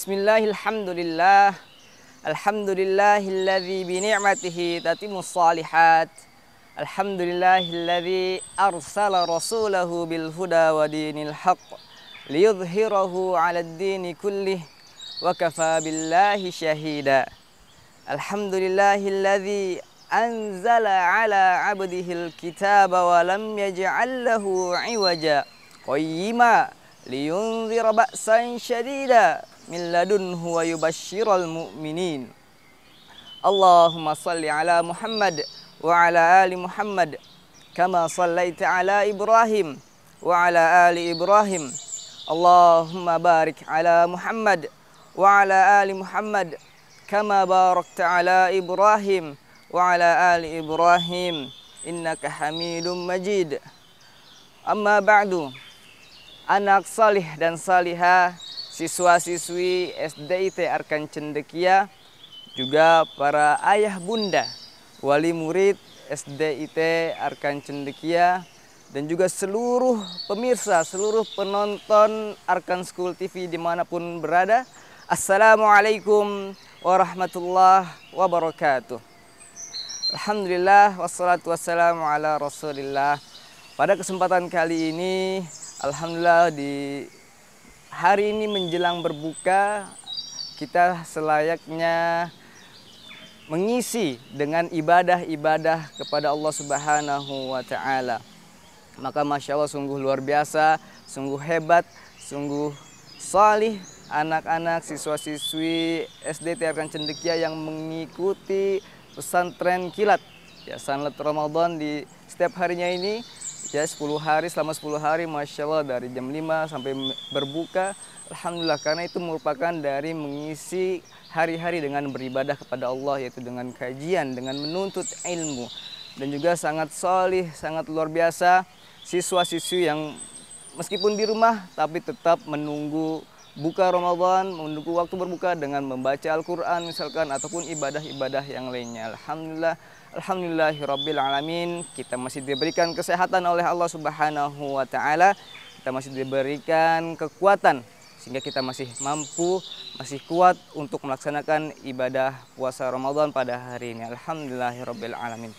Bismillahirrahmanirrahim. Alhamdulillahilladzi bi ni'matihi tatimmus shalihat. Alhamdulillahilladzi arsala rasulahu bil huda wa dinil haqq liyudhhirahu 'alad dini kullih wa kafa billahi syahida. Alhamdulillahilladzi anzala 'ala 'abdihil kitaba wa lam yaj'al lahu 'iwaja qayyima liyunzira ba'san syadida min ladunhu wa yubashshiral mu'minin. Allahumma salli ala Muhammad wa ala ali Muhammad kama sallaita ala Ibrahim wa ala ali Ibrahim. Allahumma barik ala Muhammad wa ala ali Muhammad kama barakta ala Ibrahim wa ala ali Ibrahim innaka Hamidum Majid. Amma ba'du. Anak salih dan salihah, siswa-siswi SDIT Arkan Cendekia, juga para ayah bunda, wali murid SDIT Arkan Cendekia, dan juga seluruh pemirsa, seluruh penonton Arkan School TV dimanapun berada. Assalamualaikum warahmatullahi wabarakatuh. Alhamdulillah wassalatu wassalamu ala rasulillah. Pada kesempatan kali ini, alhamdulillah di hari ini menjelang berbuka, kita selayaknya mengisi dengan ibadah-ibadah kepada Allah Subhanahu wa Ta'ala. Maka Masya Allah, sungguh luar biasa, sungguh hebat, sungguh salih anak-anak siswa-siswi SDIT Arkan Cendekia yang mengikuti pesantren kilat ya, sanlat Ramadan di setiap harinya ini. Ya, 10 hari, selama 10 hari Masya Allah, dari jam 5 sampai berbuka. Alhamdulillah, karena itu merupakan dari mengisi hari-hari dengan beribadah kepada Allah, yaitu dengan kajian, dengan menuntut ilmu. Dan juga sangat solih, sangat luar biasa siswa-siswi yang meskipun di rumah tapi tetap menunggu buka Ramadan, menunggu waktu berbuka dengan membaca Al-Quran misalkan, ataupun ibadah-ibadah yang lainnya. Alhamdulillah, alhamdulillahirabbil alamin, kita masih diberikan kesehatan oleh Allah Subhanahu wa Ta'ala. Kita masih diberikan kekuatan sehingga kita masih mampu, masih kuat untuk melaksanakan ibadah puasa Ramadan pada hari ini. Alhamdulillahirabbil alamin.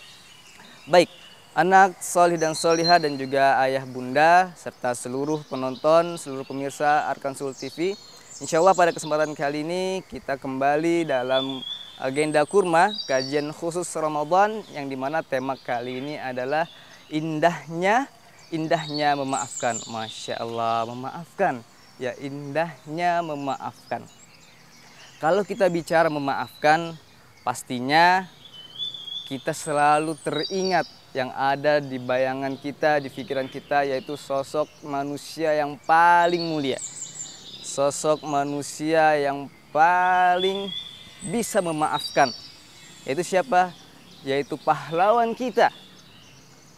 Baik, anak solih dan solihah dan juga ayah bunda serta seluruh penonton, seluruh pemirsa Arkan School TV, insya Allah pada kesempatan kali ini kita kembali dalam agenda kurma, kajian khusus Ramadan, yang dimana tema kali ini adalah indahnya memaafkan. Masya Allah, memaafkan ya, indahnya memaafkan. Kalau kita bicara memaafkan, pastinya kita selalu teringat yang ada di bayangan kita, di pikiran kita, yaitu sosok manusia yang paling mulia, sosok manusia yang paling bisa memaafkan. Yaitu siapa? Yaitu pahlawan kita,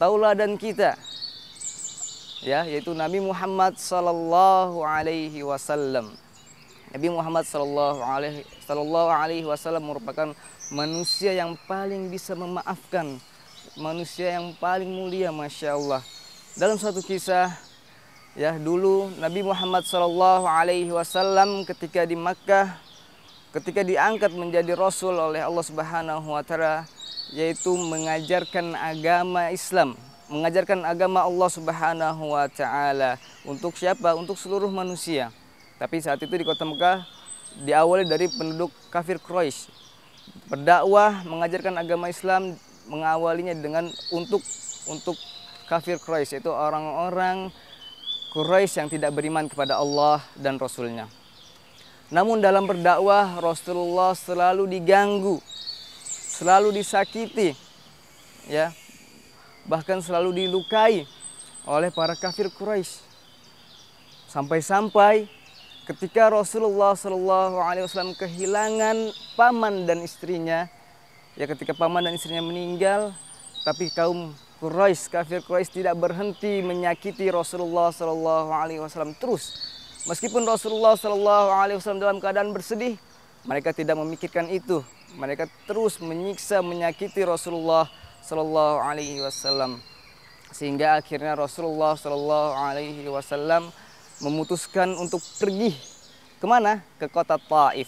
tauladan kita, ya, yaitu Nabi Muhammad sallallahu alaihi wasallam. Nabi Muhammad sallallahu alaihi wasallam merupakan manusia yang paling bisa memaafkan, manusia yang paling mulia, Masya Allah. Dalam suatu kisah, ya, dulu Nabi Muhammad sallallahu alaihi wasallam ketika di Makkah, ketika diangkat menjadi Rasul oleh Allah Subhanahu wa Ta'ala, yaitu mengajarkan agama Islam, mengajarkan agama Allah Subhanahu wa Ta'ala. Untuk siapa? Untuk seluruh manusia. Tapi saat itu di kota Mekah diawali dari penduduk kafir Quraisy. Berdakwah, mengajarkan agama Islam, mengawalinya dengan untuk kafir Quraisy, yaitu orang-orang Quraisy yang tidak beriman kepada Allah dan Rasulnya. Namun dalam berdakwah, Rasulullah selalu diganggu, selalu disakiti, ya, bahkan selalu dilukai oleh para kafir Quraisy. Sampai-sampai ketika Rasulullah SAW kehilangan paman dan istrinya, ya, ketika paman dan istrinya meninggal, tapi kaum Quraisy, kafir Quraisy tidak berhenti menyakiti Rasulullah SAW terus. Meskipun Rasulullah SAW dalam keadaan bersedih, mereka tidak memikirkan itu. Mereka terus menyiksa, menyakiti Rasulullah SAW. Sehingga akhirnya Rasulullah SAW memutuskan untuk pergi Kemana? Ke kota Taif.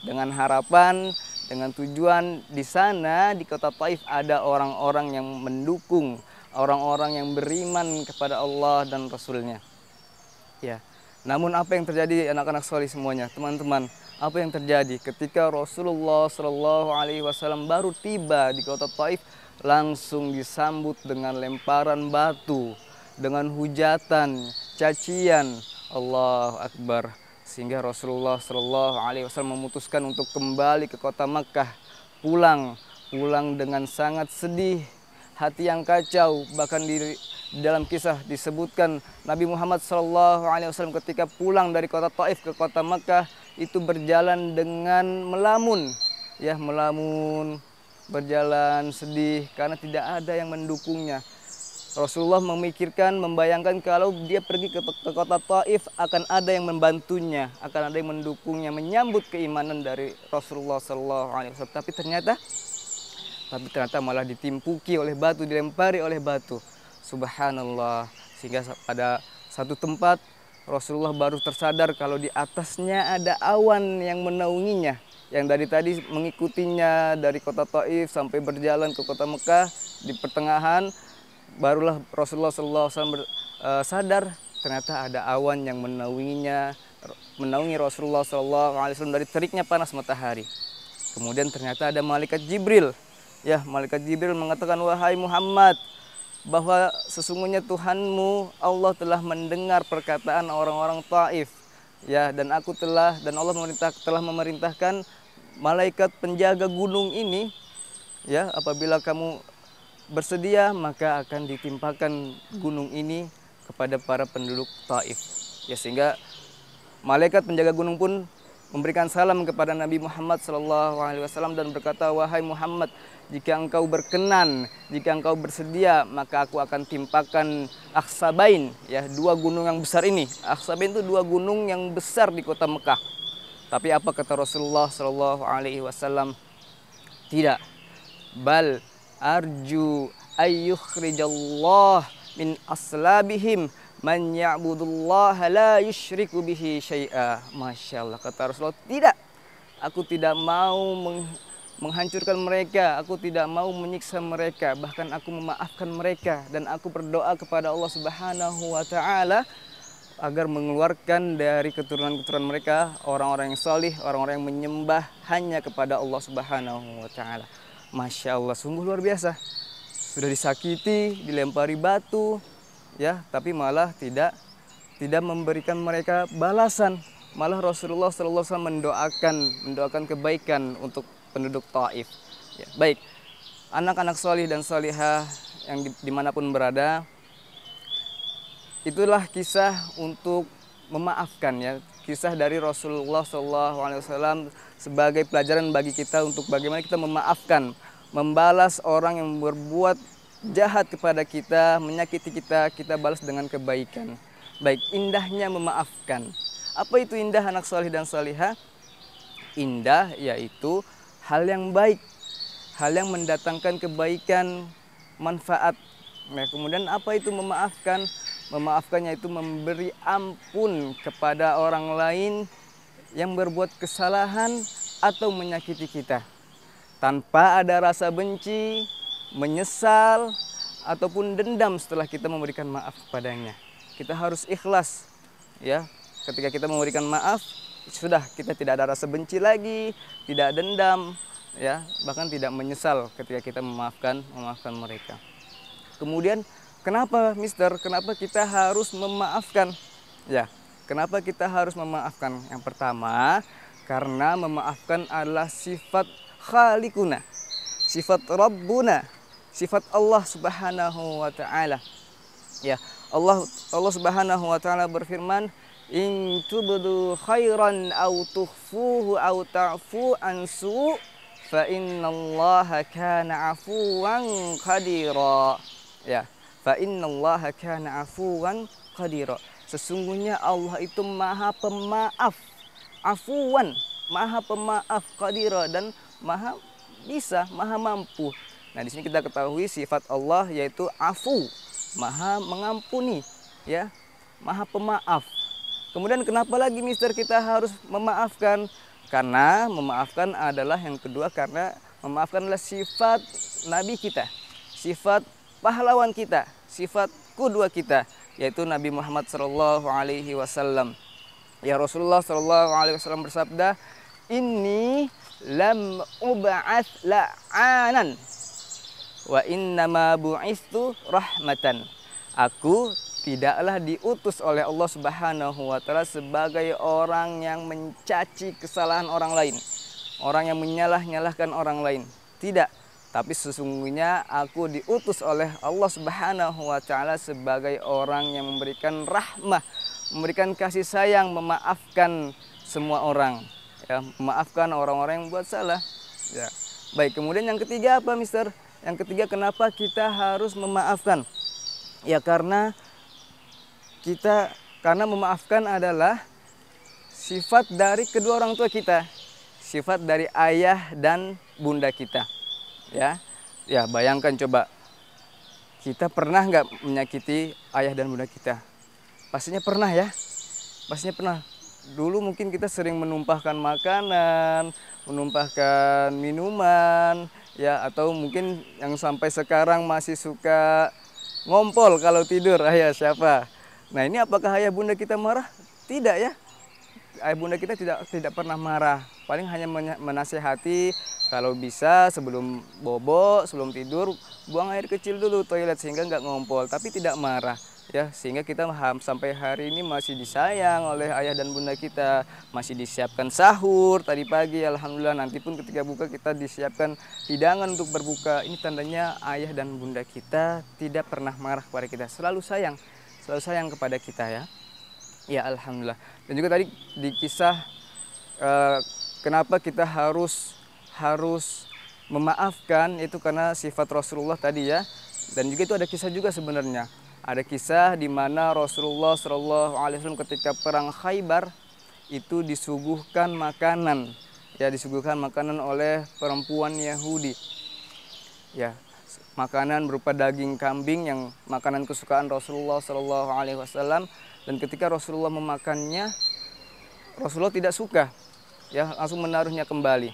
Dengan harapan, dengan tujuan di sana di kota Taif ada orang-orang yang mendukung, orang-orang yang beriman kepada Allah dan Rasulnya. Ya. Namun apa yang terjadi anak-anak solih semuanya, teman-teman? Apa yang terjadi ketika Rasulullah Shallallahu Alaihi Wasallam baru tiba di kota Taif, langsung disambut dengan lemparan batu, dengan hujatan, cacian, Allahu Akbar. Sehingga Rasulullah Shallallahu Alaihi Wasallam memutuskan untuk kembali ke kota Makkah, pulang dengan sangat sedih, hati yang kacau. Bahkan di dalam kisah disebutkan Nabi Muhammad SAW ketika pulang dari kota Taif ke kota Makkah itu berjalan dengan melamun, ya melamun, berjalan sedih karena tidak ada yang mendukungnya. Rasulullah memikirkan, membayangkan kalau dia pergi ke kota Taif akan ada yang membantunya, akan ada yang mendukungnya, menyambut keimanan dari Rasulullah SAW. Tapi ternyata malah ditimpuki oleh batu, dilempari oleh batu. Subhanallah. Sehingga pada satu tempat Rasulullah baru tersadar kalau di atasnya ada awan yang menaunginya, yang dari tadi mengikutinya dari kota Taif sampai berjalan ke kota Mekah. Di pertengahan barulah Rasulullah SAW sadar ternyata ada awan yang menaunginya, menaungi Rasulullah SAW dari teriknya panas matahari. Kemudian ternyata ada malaikat Jibril. Ya, malaikat Jibril mengatakan, wahai Muhammad, bahwa sesungguhnya Tuhanmu Allah telah mendengar perkataan orang-orang Taif, ya, dan Allah telah memerintahkan malaikat penjaga gunung ini, ya, apabila kamu bersedia maka akan ditimpakan gunung ini kepada para penduduk Taif. Ya, sehingga malaikat penjaga gunung pun memberikan salam kepada Nabi Muhammad SAW dan berkata, wahai Muhammad, jika engkau berkenan, jika engkau bersedia, maka aku akan timpakan Akhsabain, ya, dua gunung yang besar ini. Akhsabain itu dua gunung yang besar di kota Mekah. Tapi apa kata Rasulullah SAW? Tidak. Bal arju ayyukhrijallah min aslabihim man ya'budullaha la yusyriku bihi syai'a. Masya Allah, kata Rasulullah, tidak. Aku tidak mau menghancurkan mereka, aku tidak mau menyiksa mereka, bahkan aku memaafkan mereka, dan aku berdoa kepada Allah Subhanahu wa Ta'ala agar mengeluarkan dari keturunan-keturunan mereka orang-orang yang salih, orang-orang yang menyembah hanya kepada Allah Subhanahu wa Ta'ala. Masya Allah, sungguh luar biasa. Sudah disakiti, dilempari batu, ya, tapi malah tidak memberikan mereka balasan. Malah Rasulullah SAW mendoakan kebaikan untuk penduduk Taif. Ya, baik, anak-anak solih dan solihah yang dimanapun berada, itulah kisah untuk memaafkan, ya, kisah dari Rasulullah SAW sebagai pelajaran bagi kita untuk bagaimana kita memaafkan, membalas orang yang berbuat jahat kepada kita, menyakiti kita, kita balas dengan kebaikan. Baik, indahnya memaafkan. Apa itu indah, anak solih dan solihah? Indah yaitu hal yang baik, hal yang mendatangkan kebaikan, manfaat. Nah, kemudian apa itu memaafkan? Memaafkannya itu memberi ampun kepada orang lain yang berbuat kesalahan atau menyakiti kita, tanpa ada rasa benci, menyesal, ataupun dendam setelah kita memberikan maaf kepadanya. Kita harus ikhlas, ya. Ketika kita memberikan maaf, sudah, kita tidak ada rasa benci lagi, tidak dendam, ya, bahkan tidak menyesal ketika kita memaafkan mereka. Kemudian, kenapa, Mister? Kenapa kita harus memaafkan? Ya, kenapa kita harus memaafkan? Yang pertama, karena memaafkan adalah sifat Khaliquna, sifat Rabbuna, sifat Allah Subhanahu wa Ta'ala. Ya, Allah Subhanahu wa Ta'ala berfirman, in tubdu khairan aw tukhfuhu aw ta'fu an su' fa innallaha kana 'afuwan qadira. Ya, fa innallaha kana 'afuwan qadira. Sesungguhnya Allah itu Maha Pemaaf, afuwan, Maha Pemaaf, qadira, dan Maha bisa, Maha mampu. Nah, di sini kita ketahui sifat Allah yaitu afu, Maha mengampuni, ya, Maha Pemaaf. Kemudian kenapa lagi Mister kita harus memaafkan? Karena memaafkan adalah yang kedua, karena memaafkan adalah sifat Nabi kita, sifat pahlawan kita, sifat qudwah kita, yaitu Nabi Muhammad Shallallahu Alaihi Wasallam. Ya, Rasulullah Shallallahu Alaihi Wasallam bersabda, "Inni lam ub'ats la'anan wa innama bu'istu rahmatan." Aku tidaklah diutus oleh Allah Subhanahu wa taala sebagai orang yang mencaci kesalahan orang lain, orang yang menyalah-nyalahkan orang lain. Tidak, tapi sesungguhnya aku diutus oleh Allah Subhanahu wa taala sebagai orang yang memberikan rahmah, memberikan kasih sayang, memaafkan semua orang, ya, memaafkan orang-orang yang buat salah. Ya. Baik, kemudian yang ketiga apa, Mister? Yang ketiga, kenapa kita harus memaafkan? Ya, karena memaafkan adalah sifat dari kedua orang tua kita, sifat dari ayah dan bunda kita. Ya, bayangkan coba, kita pernah nggak menyakiti ayah dan bunda kita? Pastinya pernah ya, pastinya pernah. Dulu mungkin kita sering menumpahkan makanan, menumpahkan minuman, ya, atau mungkin yang sampai sekarang masih suka ngompol kalau tidur. Ayah siapa? Nah, ini apakah ayah bunda kita marah? Tidak ya. Ayah bunda kita tidak pernah marah. Paling hanya menasehati, kalau bisa sebelum bobo, sebelum tidur, buang air kecil dulu toilet sehingga nggak ngompol. Tapi tidak marah. Ya, sehingga kita sampai hari ini masih disayang oleh ayah dan bunda kita, masih disiapkan sahur tadi pagi, alhamdulillah. Nanti pun ketika buka kita disiapkan hidangan untuk berbuka. Ini tandanya ayah dan bunda kita tidak pernah marah kepada kita, selalu sayang kepada kita, ya. Ya, alhamdulillah. Dan juga tadi di kisah kenapa kita harus memaafkan, itu karena sifat Rasulullah tadi, ya. Dan juga itu ada kisah juga sebenarnya. Ada kisah di mana Rasulullah Shallallahu Alaihi Wasallam ketika perang Khaybar itu disuguhkan makanan, ya, disuguhkan makanan oleh perempuan Yahudi, ya, makanan berupa daging kambing yang makanan kesukaan Rasulullah Shallallahu Alaihi Wasallam. Dan ketika Rasulullah memakannya, Rasulullah tidak suka, ya, langsung menaruhnya kembali.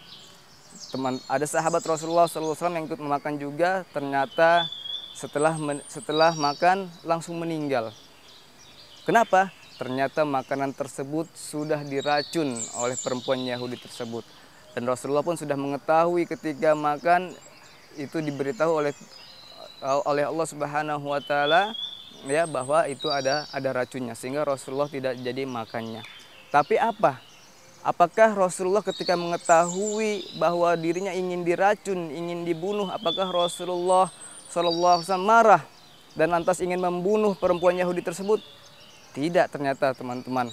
Ada sahabat Rasulullah Shallallahu Alaihi Wasallam yang ikut memakan juga, ternyata setelah makan langsung meninggal. Kenapa? Ternyata makanan tersebut sudah diracun oleh perempuan Yahudi tersebut. Dan Rasulullah pun sudah mengetahui ketika makan itu, diberitahu oleh Allah Subhanahu wa taala, ya, bahwa itu ada racunnya, sehingga Rasulullah tidak jadi makannya. Tapi apakah Rasulullah ketika mengetahui bahwa dirinya ingin diracun, ingin dibunuh, apakah Rasulullah Sallallahu Alaihi Wasallam marah dan lantas ingin membunuh perempuan Yahudi tersebut? Tidak, ternyata teman-teman.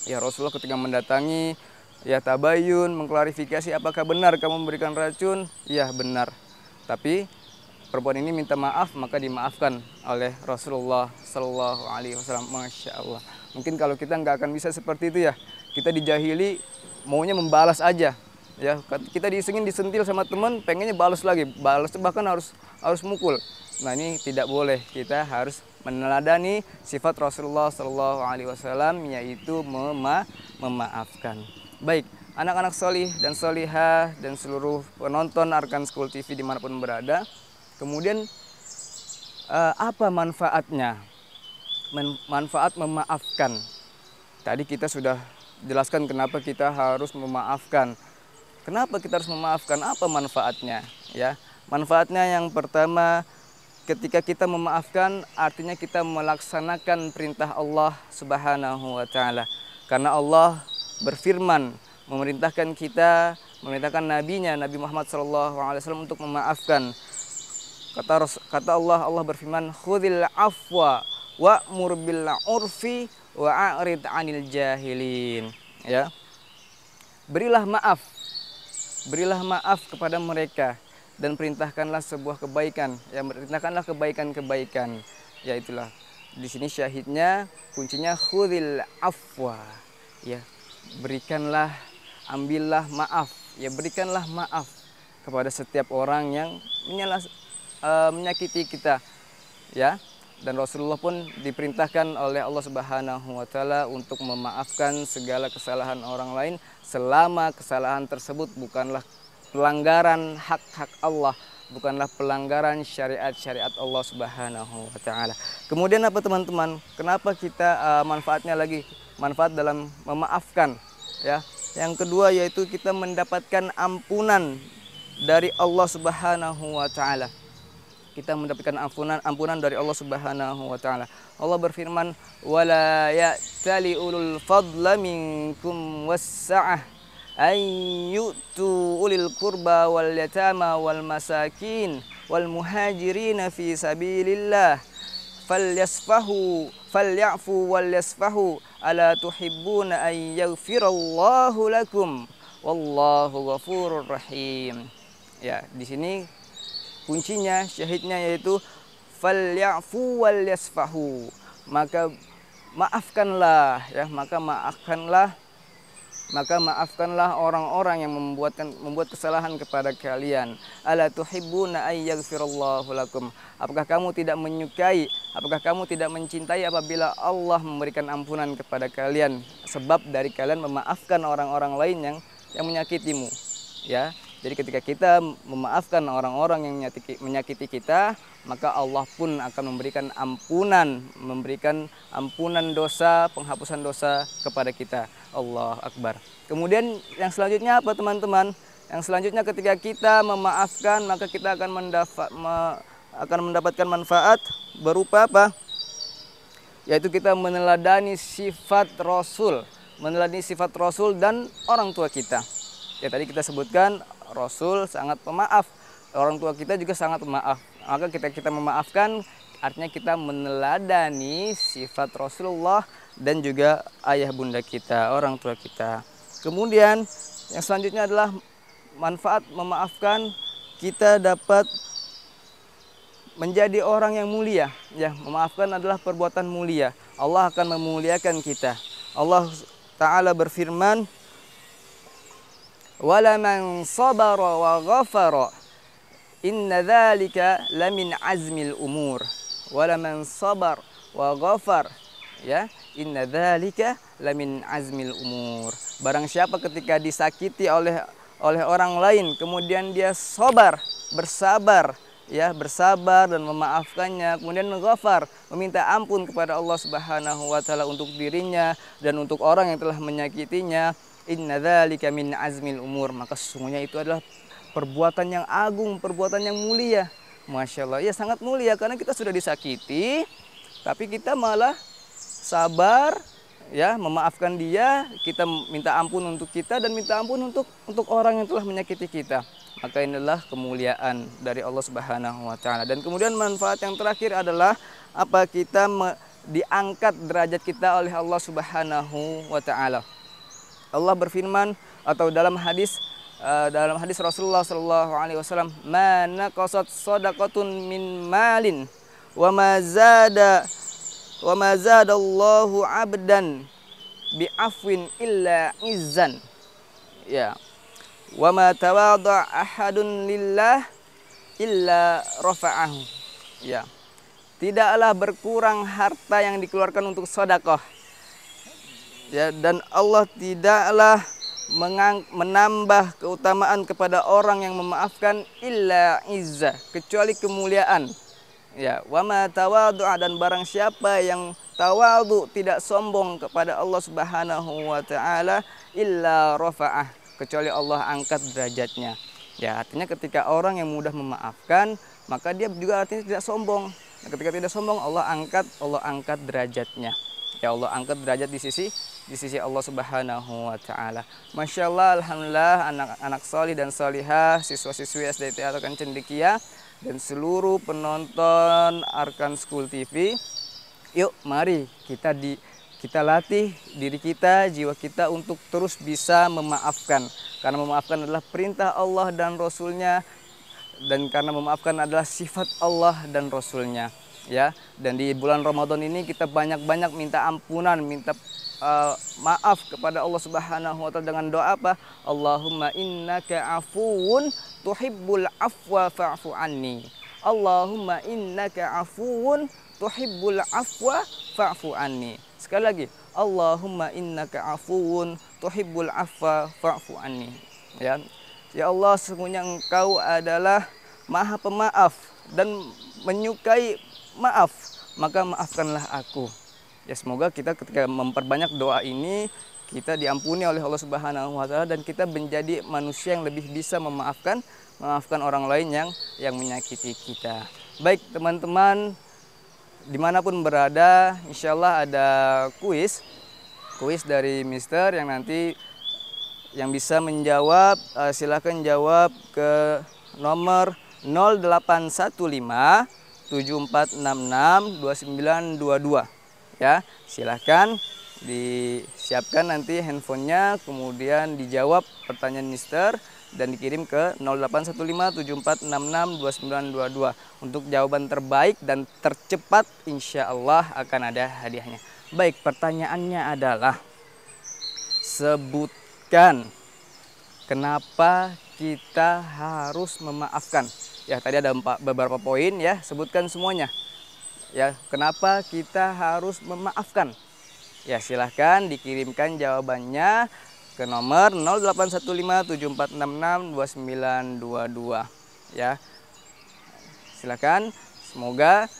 Ya, Rasulullah ketika mendatangi, ya, tabayun, mengklarifikasi, apakah benar kamu memberikan racun? Ya, benar. Tapi perempuan ini minta maaf, maka dimaafkan oleh Rasulullah Sallallahu Alaihi Wasallam. Masya Allah. Mungkin kalau kita nggak akan bisa seperti itu, ya. Kita dijahili, maunya membalas aja. Ya, kita disentil sama teman, pengennya balas lagi, bahkan harus mukul. Nah, ini tidak boleh. Kita harus meneladani sifat Rasulullah Shallallahu Alaihi Wasallam, yaitu memaafkan. Baik, anak-anak solih dan solihah dan seluruh penonton Arkan School TV dimanapun berada. Kemudian apa manfaatnya? Manfaat memaafkan. Tadi kita sudah jelaskan kenapa kita harus memaafkan. Kenapa kita harus memaafkan? Apa manfaatnya? Ya, manfaatnya yang pertama, ketika kita memaafkan, artinya kita melaksanakan perintah Allah Subhanahu wa taala. Karena Allah berfirman, memerintahkan nabinya Nabi Muhammad SAW untuk memaafkan. Kata Allah berfirman, "Khudhil afwa wa'mur bil 'urfi wa'rid 'anil jahilin." Ya. Berilah maaf kepada mereka dan perintahkanlah sebuah kebaikan. Ya, perintahkanlah kebaikan-kebaikan. Ya, itulah. Di sini syahidnya, kuncinya khudhil afwa. Ya, ambillah maaf. Ya, berikanlah maaf kepada setiap orang yang menyakiti kita. Ya. dan Rasulullah pun diperintahkan oleh Allah Subhanahu wa taala untuk memaafkan segala kesalahan orang lain selama kesalahan tersebut bukanlah pelanggaran hak-hak Allah, bukanlah pelanggaran syariat-syariat Allah Subhanahu wa taala. Kemudian apa teman-teman? Kenapa kita manfaatnya lagi? Manfaat dalam memaafkan, ya. Yang kedua yaitu kita mendapatkan ampunan dari Allah Subhanahu wa taala. Kita mendapatkan ampunan dari Allah Subhanahu wa taala. Allah berfirman, "Wala ya'tali ulul fadla minkum was-sa'ah ay yu'tu ulil qurba wal yatama wal masakin wal muhajirin fi sabilillah falyafu wal yasfahu ala tuhibbuna ay yaghfirallahu lakum wallahu ghafurur rahim." Ya, di sini kuncinya, syahidnya yaitu falyafu wal yasfahu. Maka maafkanlah, ya, maka maafkanlah orang-orang yang membuat kesalahan kepada kalian. Ala tuhibbuna ay yaghfirallahu lakum. Apakah kamu tidak menyukai, apakah kamu tidak mencintai apabila Allah memberikan ampunan kepada kalian sebab dari kalian memaafkan orang-orang lain yang menyakitimu, ya. Jadi ketika kita memaafkan orang-orang yang menyakiti kita, maka Allah pun akan memberikan ampunan dosa, penghapusan dosa kepada kita. Allah Akbar. Kemudian yang selanjutnya apa teman-teman? Yang selanjutnya ketika kita memaafkan, maka kita akan mendapatkan manfaat berupa apa? Yaitu kita meneladani sifat Rasul dan orang tua kita. Ya, tadi kita sebutkan Rasul sangat pemaaf, orang tua kita juga sangat pemaaf. Maka kita memaafkan artinya kita meneladani sifat Rasulullah dan juga ayah bunda kita, orang tua kita. Kemudian yang selanjutnya adalah manfaat memaafkan, kita dapat menjadi orang yang mulia. Ya, memaafkan adalah perbuatan mulia. Allah akan memuliakan kita. Allah Ta'ala berfirman, "Wala man sabara wa ghafara inna dzalika lamin azmil umur." Wala man sabar wa ghafar, ya, inna dzalika lamin azmil umur. Barang siapa ketika disakiti oleh orang lain kemudian dia bersabar, ya, bersabar dan memaafkannya, kemudian ghafar, meminta ampun kepada Allah Subhanahu wa taala untuk dirinya dan untuk orang yang telah menyakitinya, inna dzalika min azmil umur, maka sesungguhnya itu adalah perbuatan yang agung, perbuatan yang mulia. Masya Allah, ya sangat mulia karena kita sudah disakiti, tapi kita malah sabar, ya, memaafkan dia, kita minta ampun untuk kita dan minta ampun untuk orang yang telah menyakiti kita. Maka inilah kemuliaan dari Allah Subhanahu wa taala. Dan kemudian manfaat yang terakhir adalah apa? Kita diangkat derajat kita oleh Allah Subhanahu wa taala. Allah berfirman atau dalam hadis Rasulullah Shallallahu Alaihi Wasallam, "Man naqasat shadaqatun min malin, wa ma zadallahu abdan bi afwin illa izzan." Ya, wa ma tawadha ahadun lillah illa rafa'ahu. Ya, tidaklah berkurang harta yang dikeluarkan untuk sedekah. Ya, dan Allah tidaklah menambah keutamaan kepada orang yang memaafkan illa izzah, kecuali kemuliaan. Ya, wa ma tawadhu'a, dan barang siapa yang tawadhu, tidak sombong kepada Allah Subhanahu wa taala, illa rafa'ah, kecuali Allah angkat derajatnya. Ya, artinya ketika orang yang mudah memaafkan, maka dia juga artinya tidak sombong. Nah, ketika tidak sombong, Allah angkat derajatnya. Ya, Allah angkat derajat di sisi Allah Subhanahu wa taala. Masya Allah, alhamdulillah, anak-anak solih dan solihah, siswa-siswi SDT Arkan Cendekia dan seluruh penonton Arkan School TV. Yuk, mari kita latih diri kita, jiwa kita untuk terus bisa memaafkan. Karena memaafkan adalah perintah Allah dan Rasulnya, dan karena memaafkan adalah sifat Allah dan Rasulnya. Ya, dan di bulan Ramadan ini kita banyak-banyak minta ampunan, minta maaf kepada Allah Subhanahu wa taala dengan doa apa? Allahumma innaka afuwun tuhibbul afwa fa'fu anni. Allahumma innaka afuwun tuhibbul afwa fa'fu anni. Sekali lagi, Allahumma innaka afuwun tuhibbul afwa fa'fu anni. Ya. Ya Allah, sesungguhnya Engkau adalah Maha Pemaaf dan menyukai maaf, maka maafkanlah aku. Ya, semoga kita ketika memperbanyak doa ini kita diampuni oleh Allah Subhanahu wa taala dan kita menjadi manusia yang lebih bisa memaafkan orang lain yang menyakiti kita. Baik teman-teman, dimanapun berada, insya Allah ada kuis dari Mister yang nanti yang bisa menjawab, silahkan jawab ke nomor 0815 7466 2922. Ya, silahkan disiapkan nanti handphonenya, kemudian dijawab pertanyaan Mister dan dikirim ke 0815 7466 2922. Untuk jawaban terbaik dan tercepat insya Allah akan ada hadiahnya. Baik, pertanyaannya adalah sebutkan kenapa kita harus memaafkan. Ya, tadi ada beberapa poin ya, sebutkan semuanya. Ya, kenapa kita harus memaafkan? Ya, silahkan dikirimkan jawabannya ke nomor 0815 7466 2922. Ya, silahkan. Semoga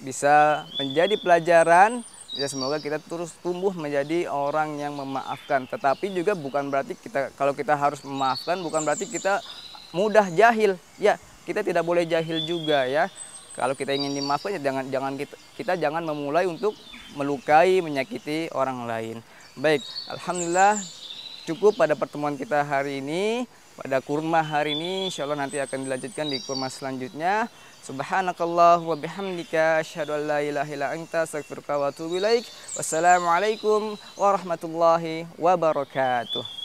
bisa menjadi pelajaran. Ya, semoga kita terus tumbuh menjadi orang yang memaafkan. Tetapi juga bukan berarti kalau kita harus memaafkan bukan berarti kita mudah jahil. Ya, kita tidak boleh jahil juga ya. Kalau kita ingin dimaafkan ya kita jangan memulai untuk melukai, menyakiti orang lain. Baik, alhamdulillah cukup pada pertemuan kita hari ini. Pada kurma hari ini insya Allah nanti akan dilanjutkan di kurma selanjutnya. Subhanakallah wa bihamdika asyhadu an la ilaha illa anta astaghfiruka wa atubu ilaik. Wassalamualaikum warahmatullahi wabarakatuh.